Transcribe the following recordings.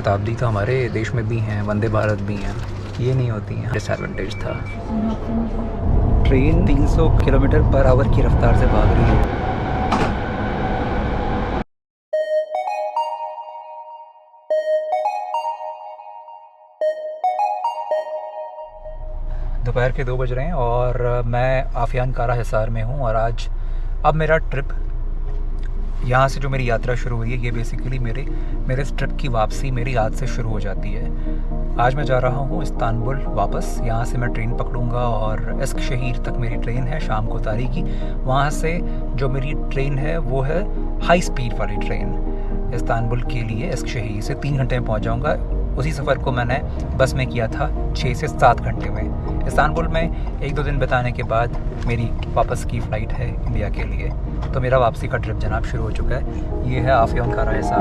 शताब्दी तो हमारे देश में भी हैं, वंदे भारत भी हैं, ये नहीं होती हैं। डिसएडवांटेज था। ट्रेन 300 किलोमीटर पर आवर की रफ्तार से भाग रही है। दोपहर के 2 बज रहे हैं और मैं आफियान कारा हिसार में हूँ। और आज अब मेरा ट्रिप यहाँ से जो मेरी यात्रा शुरू हुई है, ये बेसिकली मेरे इस ट्रिप की वापसी मेरी आज से शुरू हो जाती है। आज मैं जा रहा हूँ इस्तांबुल वापस। यहाँ से मैं ट्रेन पकड़ूंगा और इश्क शहीर तक मेरी ट्रेन है शाम को तारीखी। वहाँ से जो मेरी ट्रेन है वो है हाई स्पीड वाली ट्रेन इस्तांबुल के लिए। इश्क शहीर से 3 घंटे में पहुँच जाऊँगा। उसी सफ़र को मैंने बस में किया था 6 से 7 घंटे में। इस्तांबुल में 1-2 दिन बिताने के बाद मेरी वापस की फ़्लाइट है इंडिया के लिए। तो मेरा वापसी का ट्रिप जनाब शुरू हो चुका है। ये है आफियान कारा हिसार।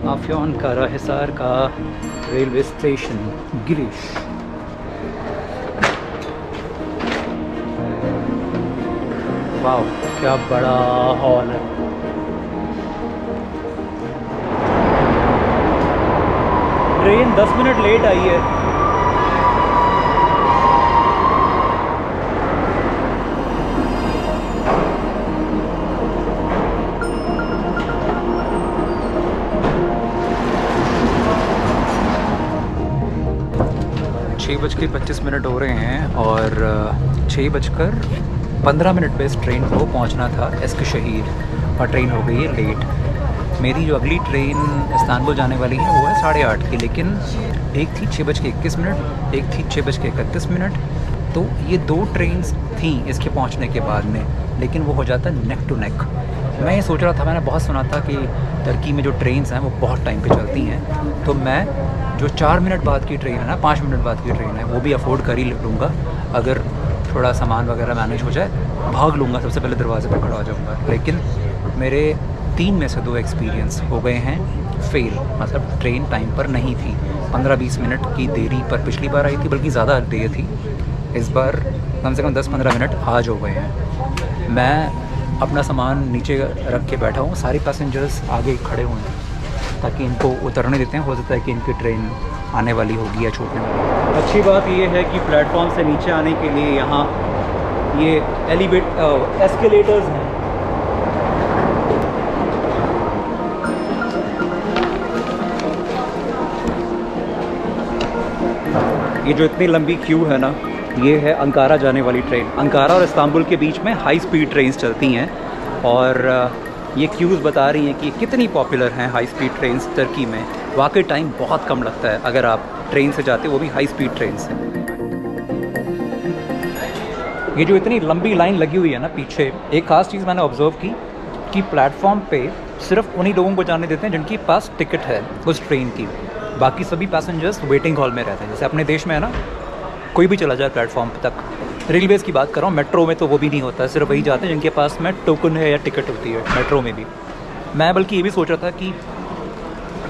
आफियान कारा हिसार का रेलवे स्टेशन गिरीश। वाह, क्या बड़ा हॉल है। ट्रेन 10 मिनट लेट आई है। छः बज के 25 मिनट हो रहे हैं और 6:15 पे इस ट्रेन को पहुंचना था इश्क शहीर और ट्रेन हो गई है लेट। मेरी जो अगली ट्रेन इस्तांबुल जाने वाली है वो है 8:30 की, लेकिन एक थी 6:21, एक थी 6:31। तो ये 2 ट्रेन्स थी इसके पहुंचने के बाद में, लेकिन वो हो जाता नेक टू नेक। मैं ये सोच रहा था, मैंने बहुत सुना था कि तुर्की में जो ट्रेन्स हैं वो बहुत टाइम पे चलती हैं, तो मैं जो 4 मिनट बाद की ट्रेन है ना, 5 मिनट बाद की ट्रेन है, वो भी अफोर्ड कर ही लूँगा। अगर थोड़ा सामान वगैरह मैनेज हो जाए, भाग लूँगा, सबसे पहले दरवाजे पर खड़ा हो जाऊँगा। लेकिन मेरे 3 में से 2 एक्सपीरियंस हो गए हैं फेल, मतलब ट्रेन टाइम पर नहीं थी। 15-20 मिनट की देरी पर पिछली बार आई थी, बल्कि ज़्यादा देर थी। इस बार कम से कम 10-15 मिनट आज हो गए हैं। मैं अपना सामान नीचे रख के बैठा हूँ, सारे पैसेंजर्स आगे खड़े हुए हैं ताकि इनको उतरने देते हैं। हो सकता है कि इनकी ट्रेन आने वाली होगी या छूटने वाली। अच्छी बात यह है कि प्लेटफॉर्म से नीचे आने के लिए यहाँ ये एस्केलेटर्स हैं। ये जो इतनी लंबी क्यू है ना, ये है अंकारा जाने वाली ट्रेन। अंकारा और इस्तांबुल के बीच में हाई स्पीड ट्रेन्स चलती हैं और ये क्यूज़ बता रही हैं कि कितनी पॉपुलर हैं हाई स्पीड ट्रेन्स तुर्की में। वाकई टाइम बहुत कम लगता है अगर आप ट्रेन से जाते, वो भी हाई स्पीड ट्रेन से। ये जो इतनी लंबी लाइन लगी हुई है ना पीछे, एक ख़ास चीज़ मैंने ऑब्ज़र्व की कि प्लेटफॉर्म पे सिर्फ उन्हीं लोगों को जाने देते हैं जिनके पास टिकट है उस ट्रेन की। बाकी सभी पैसेंजर्स वेटिंग हॉल में रहते हैं। जैसे अपने देश में है ना, कोई भी चला जाए प्लेटफॉर्म तक। रेलवेज़ की बात कर रहा हूँ, मेट्रो में तो वो भी नहीं होता, सिर्फ वही जाते हैं जिनके पास में टोकन है या टिकट होती है। मेट्रो में भी मैं बल्कि ये भी सोच रहा था कि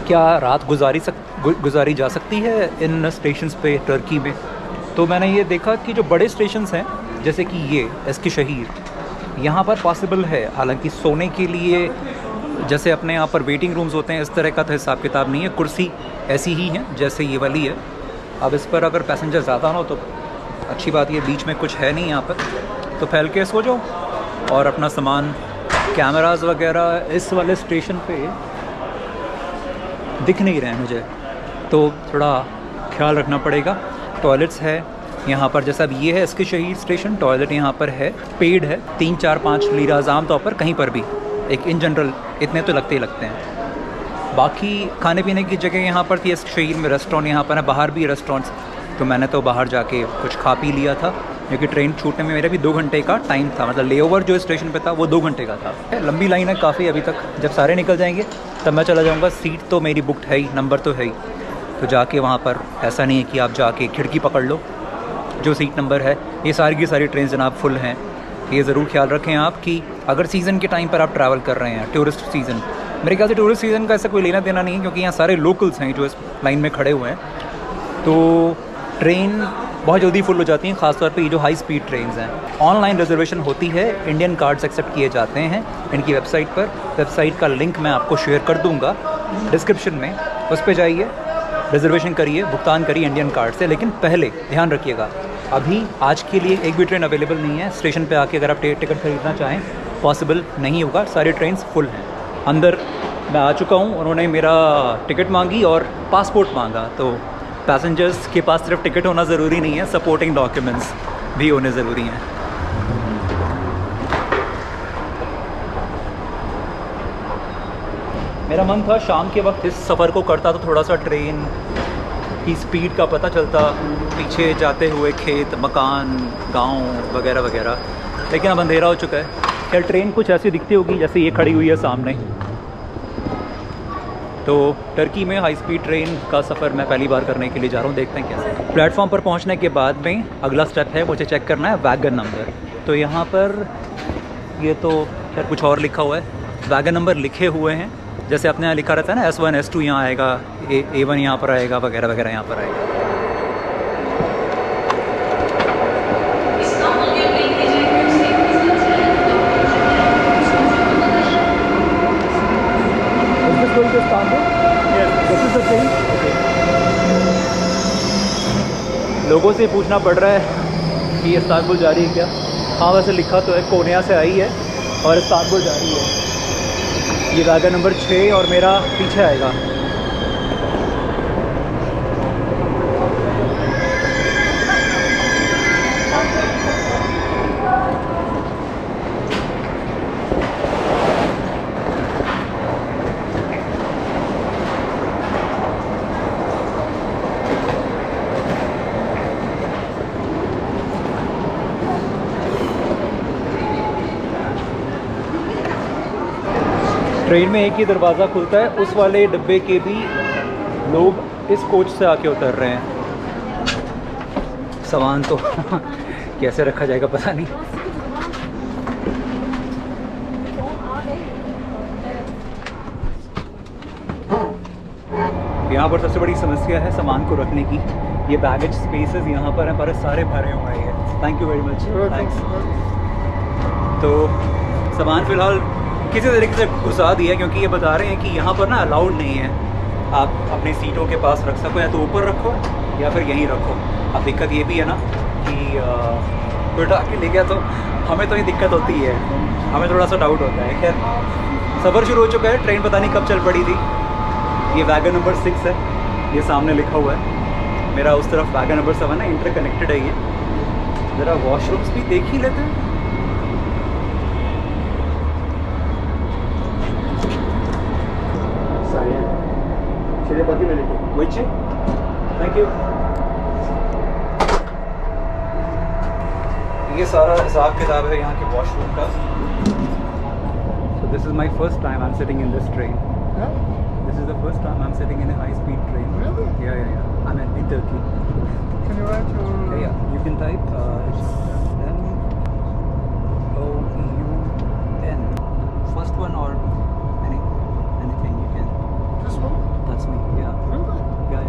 क्या रात गुजारी जा सकती है इन स्टेशंस पे तुर्की में। तो मैंने ये देखा कि जो बड़े स्टेशंस हैं जैसे कि ये इश्क शहीर, यहाँ पर पॉसिबल है। हालांकि सोने के लिए जैसे अपने यहाँ पर वेटिंग रूम्स होते हैं, इस तरह का तो हिसाब किताब नहीं है। कुर्सी ऐसी ही है जैसे ये वाली है। अब इस पर अगर पैसेंजर ज़्यादा ना हो तो अच्छी बात, ये बीच में कुछ है नहीं यहाँ पर, तो फैल के सो जाओ और अपना सामान, कैमरास वगैरह इस वाले स्टेशन पे दिख नहीं रहे हैं मुझे, तो थोड़ा ख्याल रखना पड़ेगा। टॉयलेट्स है यहाँ पर, जैसा अब ये है इश्क शहीर स्टेशन, टॉयलेट यहाँ पर है, पेड है। 3-4-5 लीराज़ आम तौर पर कहीं पर भी, एक इन जनरल इतने तो लगते ही लगते हैं। बाकी खाने पीने की जगह यहाँ पर थी इश्क शहीर में, रेस्टोरेंट यहाँ पर है, बाहर भी रेस्टोरेंट्स। तो मैंने तो बाहर जाके कुछ खा पी लिया था, क्योंकि ट्रेन छूटने में मेरा भी 2 घंटे का टाइम था। मतलब लेओवर जो स्टेशन पे था वो 2 घंटे का था। लंबी लाइन है काफ़ी अभी तक। जब सारे निकल जाएंगे तब मैं चला जाऊँगा। सीट तो मेरी बुकड है ही, नंबर तो है ही। तो जाके वहाँ पर ऐसा नहीं है कि आप जाके खिड़की पकड़ लो, जो सीट नंबर है। ये सारी की सारी ट्रेन जनाब फुल हैं। ये ज़रूर ख्याल रखें आप कि अगर सीज़न के टाइम पर आप ट्रैवल कर रहे हैं, टूरिस्ट सीज़न, मेरे ख्याल से टूरिस्ट सीज़न का ऐसा कोई लेना देना नहीं है, क्योंकि यहाँ सारे लोकल्स हैं जो इस लाइन में खड़े हुए हैं। तो ट्रेन बहुत जल्दी फुल हो जाती हैं, ख़ासतौर पे ये जो हाई स्पीड ट्रेन्स हैं। ऑनलाइन रिजर्वेशन होती है, इंडियन कार्ड्स एक्सेप्ट किए जाते हैं इनकी वेबसाइट पर। वेबसाइट का लिंक मैं आपको शेयर कर दूंगा डिस्क्रिप्शन में, उस पर जाइए, रिजर्वेशन करिए, भुगतान करिए इंडियन कार्ड से। लेकिन पहले ध्यान रखिएगा, अभी आज के लिए एक भी ट्रेन अवेलेबल नहीं है। स्टेशन पे आके अगर आप टिकट खरीदना चाहें पॉसिबल नहीं होगा, सारी ट्रेन्स फुल हैं। अंदर मैं आ चुका हूँ, उन्होंने मेरा टिकट मांगी और पासपोर्ट मांगा। तो पैसेंजर्स के पास सिर्फ टिकट होना ज़रूरी नहीं है, सपोर्टिंग डॉक्यूमेंट्स भी होने ज़रूरी हैं। मेरा मन था शाम के वक्त इस सफ़र को करता तो थोड़ा सा ट्रेन की स्पीड का पता चलता, पीछे जाते हुए खेत, मकान, गांव वगैरह वगैरह, लेकिन अब अंधेरा हो चुका है। खैर ट्रेन कुछ ऐसी दिखती होगी जैसे ये खड़ी हुई है सामने। तो टर्की में हाई स्पीड ट्रेन का सफ़र मैं पहली बार करने के लिए जा रहा हूँ, देखते हैं कैसे। प्लेटफॉर्म पर पहुँचने के बाद में अगला स्टेप है, मुझे चेक करना है वैगन नंबर। तो यहाँ पर ये तो खैर कुछ और लिखा हुआ है, वैगन नंबर लिखे हुए हैं, जैसे अपने यहाँ लिखा रहता है ना S1 S2 यहाँ आएगा, A1 यहाँ पर आएगा, वगैरह वगैरह यहाँ पर आएगा। लोगों से पूछना पड़ रहा है कि इस्तांबुल जा रही है क्या। हाँ वैसे लिखा तो है, कोनिया से आई है और इस्तांबुल जा रही है। ये वैगन नंबर 6 और मेरा पीछे आएगा। ट्रेन में एक ही दरवाज़ा खुलता है, उस वाले डब्बे के भी लोग इस कोच से आके उतर रहे हैं। सामान तो कैसे रखा जाएगा पता नहीं। यहाँ पर सबसे बड़ी समस्या है सामान को रखने की। ये बैगेज स्पेसेस यहाँ पर हैं, पर सारे भरे हुए हैं। Thank you very much, thanks. तो सामान फ़िलहाल किसी तरीके से घुसा दिया, क्योंकि ये बता रहे हैं कि यहाँ पर ना अलाउड नहीं है आप अपनी सीटों के पास रख सको, या तो ऊपर रखो या फिर यहीं रखो। अब दिक्कत ये भी है ना कि कोई उठा के ले गया तो हमें तो ये दिक्कत होती है, हमें थोड़ा सा डाउट होता है। खैर सफ़र शुरू हो चुका है, ट्रेन पता नहीं कब चल पड़ी थी। ये वैगन नंबर 6 है, ये सामने लिखा हुआ है। मेरा उस तरफ वैगन नंबर 7 है, इंटरकनेक्टेड है ये। ज़रा वॉशरूम्स भी देख ही लेते हैं। Thank you. ये सारा हिसाब किताब है यहाँ के वॉशरूम का। So this is my first time I'm sitting in this train. Yeah? This is the first time I'm sitting in a high-speed train. Really? Yeah. I'm in Turkey. Can you write your... Yeah. You can type. It's MOUN. First one or anything you can. This one? That's me. Yeah. Really? Yeah.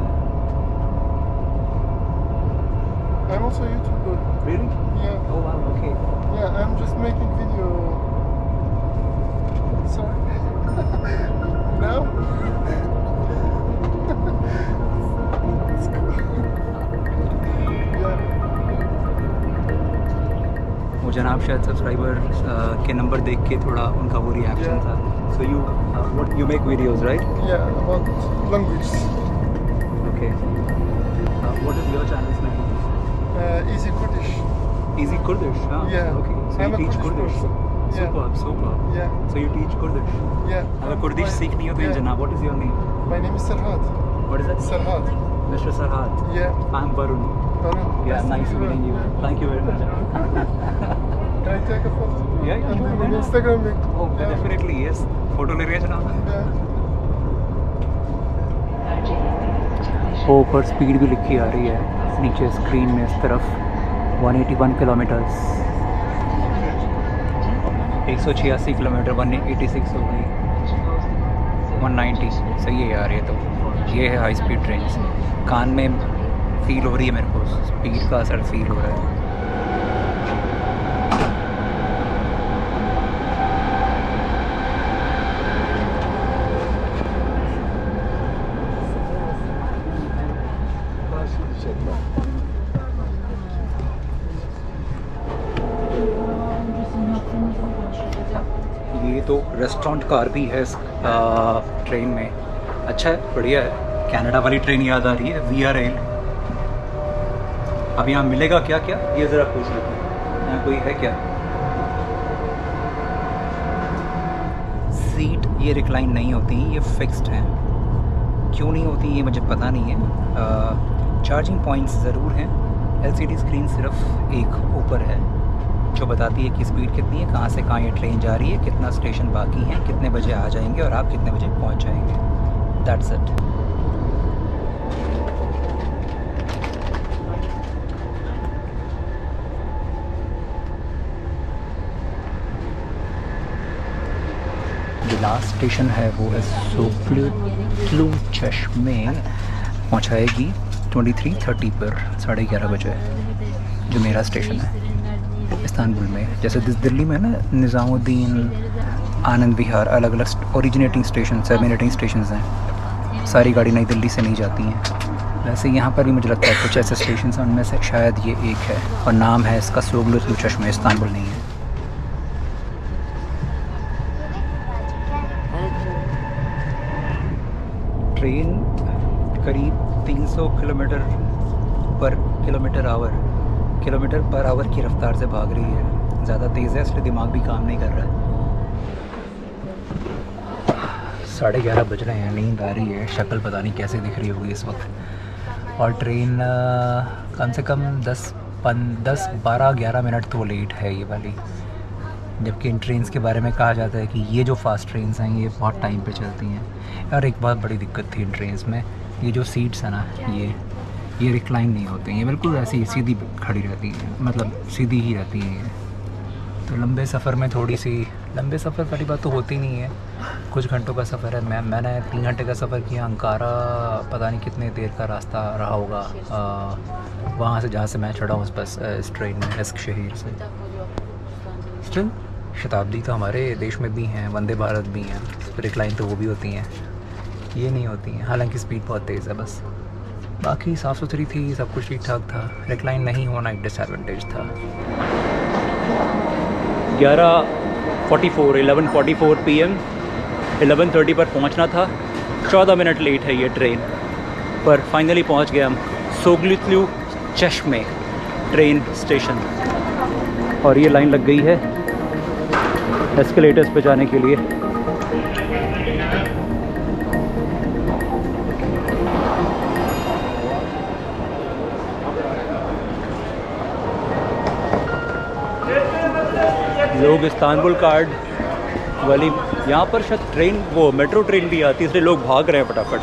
I'm also a YouTuber. Really? Yeah. Oh wow. Okay. Yeah, I'm just making video. Sorry. Now? It's cool. Yeah. वो जनाब शायद subscriber के number देख के थोड़ा उनका वो reaction था। So you make videos, right? Yeah, about language. Okay. What is your channel's name? Easy Kurdish. Easy Kurdish. Ah, Yeah. Okay. So I'm you a teach Kurdish Kurdish. person. Yeah. Superb. Yeah. So you teach Kurdish. Yeah. अगर Kurdish सीखनी हो तो ये Yeah. जनाब, what is your name? My name is Sarhad. What is it? Sarhad. Mr. Sarhad. Yeah. I'm Varun. Varun. Yeah, nice to meeting you. Thank you very much. Can I take a photo? Yeah, you And can. then Instagram me. Oh, Yeah. definitely yes. Photo ले रहे हैं जनाब। Yeah. ओ पर speed भी लिखी आ रही है नीचे स्क्रीन में इस तरफ, 181 किलोमीटर्स, 186 किलोमीटर, 186 हो गई, 190 सही है यार। ये तो ये है हाई स्पीड ट्रेन। कान में फील हो रही है मेरे को, स्पीड का असर फील हो रहा है। ये तो रेस्टोरेंट कार भी है इस ट्रेन में। अच्छा है, बढ़िया है। कनाडा वाली ट्रेन याद आ रही है, वी आर रेल। अब यहाँ मिलेगा क्या क्या, ये ज़रा पूछ लेते हैं, यहाँ कोई है क्या? सीट ये रिक्लाइन नहीं होती, ये फिक्स्ड हैं। क्यों नहीं होती ये मुझे पता नहीं है। चार्जिंग पॉइंट्स ज़रूर हैं। एलसीडी स्क्रीन सिर्फ एक ऊपर है जो बताती है कि स्पीड कितनी है, कहाँ से कहाँ ये ट्रेन जा रही है, कितना स्टेशन बाकी है, कितने बजे आ जाएंगे और आप कितने बजे पहुँच जाएंगे। That's it. जो लास्ट स्टेशन है वो है सोगलुतलु चश्मे, पहुँचाएगी 23:30 पर, 11:30 बजे, जो मेरा स्टेशन है इस्तांबुल में। जैसे दिल्ली में ना निज़ामुद्दीन, आनंद विहार, अलग अलग ओरिजिनेटिंग स्टेशन, टर्मिनेटिंग स्टेशन हैं। सारी गाड़ी नई दिल्ली से नहीं जाती हैं। वैसे यहाँ पर भी मुझे लगता है कुछ ऐसे स्टेशन हैं, उनमें से शायद ये एक है और नाम है इसका सोगलुतलु चश्मे, इस्तांबुल नहीं है। ट्रेन करीब 300 किलोमीटर पर आवर की रफ्तार से भाग रही है। ज़्यादा तेज़ है इसलिए दिमाग भी काम नहीं कर रहा है। 11:30 बज रहे हैं, नींद आ रही है, शक्ल पता नहीं कैसे दिख रही होगी इस वक्त। और ट्रेन कम से कम 10-12-11 मिनट तो लेट है ये वाली। जबकि इन ट्रेन्स के बारे में कहा जाता है कि ये जो फास्ट ट्रेन्स हैं ये बहुत टाइम पे चलती हैं। और एक बहुत बड़ी दिक्कत थी इन ट्रेन्स में, ये जो सीट्स हैं ना, ये रिक्लाइन नहीं होते हैं, ये बिल्कुल ऐसी सीधी खड़ी रहती हैं, मतलब सीधी ही रहती हैं ये। तो लंबे सफ़र में थोड़ी सी, लंबे सफ़र वाली बात तो होती नहीं है, कुछ घंटों का सफ़र है। मैंने 3 घंटे का सफ़र किया। अंकारा पता नहीं कितने देर का रास्ता रहा होगा वहाँ से, जहाँ से मैं चढ़ा हूँ इस ट्रेन में, एस्क शहीर से। स्टिल शताब्दी तो हमारे देश में भी हैं, वंदे भारत भी हैं, रिक्लाइन तो वो भी होती हैं, ये नहीं होती हैं। हालांकि स्पीड बहुत तेज़ है बस। बाकी साफ़ सुथरी थी, सब कुछ ठीक ठाक था। रिक्लाइन नहीं होना एक डिसएडवांटेज था। 11:44 PM 11:30 पर पहुंचना था। 14 मिनट लेट है ये ट्रेन, पर फाइनली पहुंच गए हम सोगलुतलु चश्मे ट्रेन स्टेशन। और ये लाइन लग गई है एस्केलेटर्स पे जाने के लिए। लोग इस्तांबुल कार्ड वाली, यहाँ पर शायद ट्रेन, वो मेट्रो ट्रेन भी आती है, इसलिए लोग भाग रहे हैं फटाफट।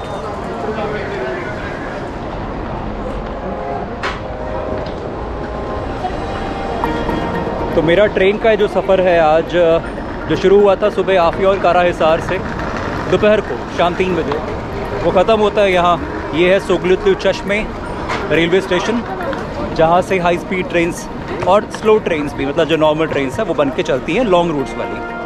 तो मेरा ट्रेन का जो सफ़र है आज, जो शुरू हुआ था सुबह आफिया और कारा हिसार से, दोपहर को शाम 3 बजे वो ख़त्म होता है यहाँ। ये है सोगलुतलु चश्मे रेलवे स्टेशन, जहाँ से हाई स्पीड ट्रेन्स और स्लो ट्रेन्स भी, मतलब जो नॉर्मल ट्रेन्स हैं वो बन के चलती हैं, लॉन्ग रूट्स वाली।